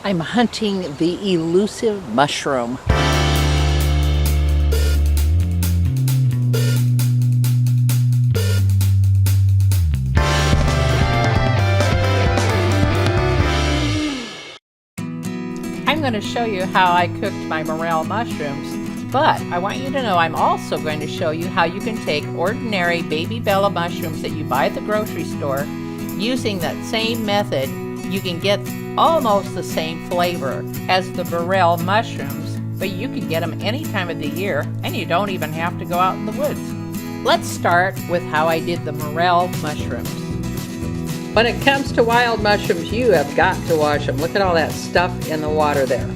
I'm hunting the elusive mushroom. I'm going to show you how I cooked my morel mushrooms, but I want you to know I'm also going to show you how you can take ordinary baby bella mushrooms that you buy at the grocery store. Using that same method, you can get almost the same flavor as the morel mushrooms, but you can get them any time of the year and you don't even have to go out in the woods. Let's start with how I did the morel mushrooms. When it comes to wild mushrooms, you have got to wash them. Look at all that stuff in the water there.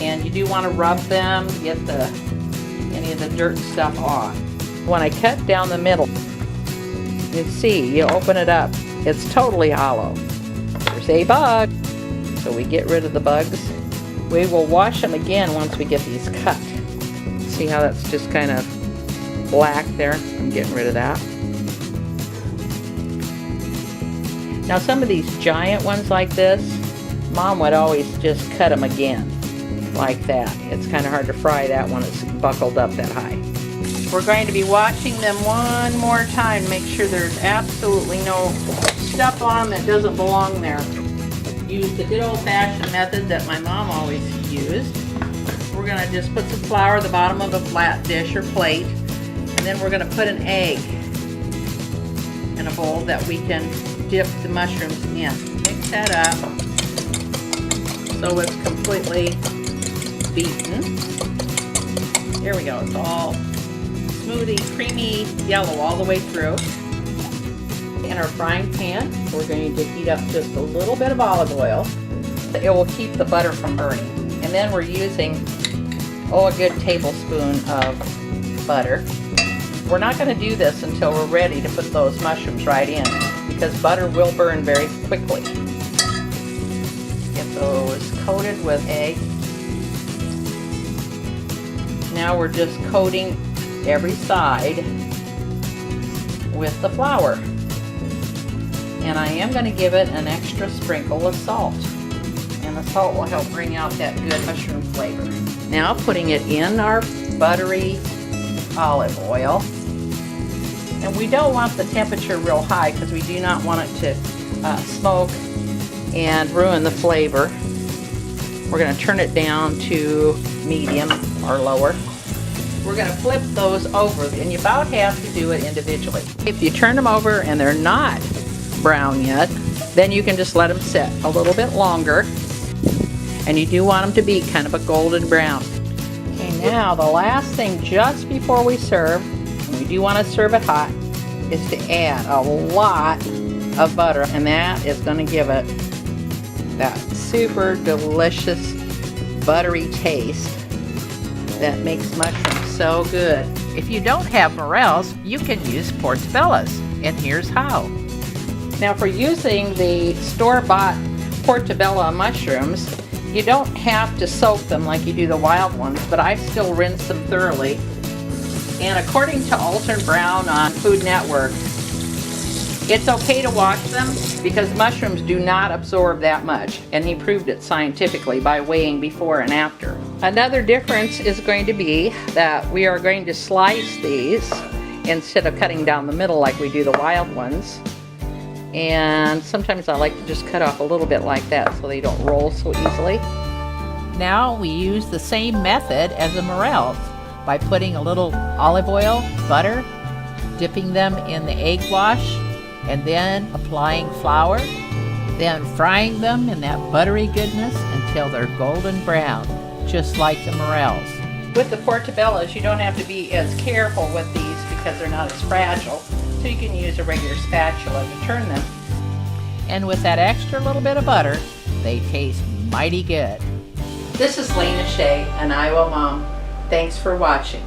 And you do want to rub them, get any of the dirt stuff off. When I cut down the middle, you see, you open it up, it's totally hollow. There's a bug, so we get rid of the bugs. We will wash them again once we get these cut. See how that's just kind of black there? I'm getting rid of that. Now some of these giant ones like this, Mom would always just cut them again, like that. It's kind of hard to fry that when it's buckled up that high. We're going to be washing them one more time to make sure there's absolutely no stuff on them that doesn't belong there. Use the good old-fashioned method that my mom always used. We're going to just put some flour at the bottom of a flat dish or plate, and then we're going to put an egg in a bowl that we can dip the mushrooms in. Mix that up so it's completely beaten. There we go. It's all smoothie, creamy yellow all the way through. In our frying pan, we're going to heat up just a little bit of olive oil. It will keep the butter from burning. And then we're using, a good tablespoon of butter. We're not going to do this until we're ready to put those mushrooms right in, because butter will burn very quickly. Get those coated with egg. Now we're just coating every side with the flour. And I am going to give it an extra sprinkle of salt. And the salt will help bring out that good mushroom flavor. Now putting it in our buttery olive oil. And we don't want the temperature real high because we do not want it to smoke and ruin the flavor. We're going to turn it down to medium or lower. We're going to flip those over, and you about have to do it individually. If you turn them over and they're not brown yet, then you can just let them sit a little bit longer, and you do want them to be kind of a golden brown. Okay, now the last thing just before we serve, and we do want to serve it hot, is to add a lot of butter, and that is going to give it that super delicious buttery taste that makes mushrooms so good. If you don't have morels, you can use portabellas, and here's how. Now for using the store-bought Portabella mushrooms, you don't have to soak them like you do the wild ones, but I still rinse them thoroughly. And according to Alton Brown on Food Network, it's okay to wash them because mushrooms do not absorb that much, and he proved it scientifically by weighing before and after. Another difference is going to be that we are going to slice these instead of cutting down the middle like we do the wild ones. And sometimes I like to just cut off a little bit like that so they don't roll so easily. Now we use the same method as the morels by putting a little olive oil, butter, dipping them in the egg wash, and then applying flour, then frying them in that buttery goodness until they're golden brown, just like the morels. With the portabellas, you don't have to be as careful with these because they're not as fragile, so you can use a regular spatula to turn them. And with that extra little bit of butter, they taste mighty good. This is Lena Shea, an Iowa mom. Thanks for watching.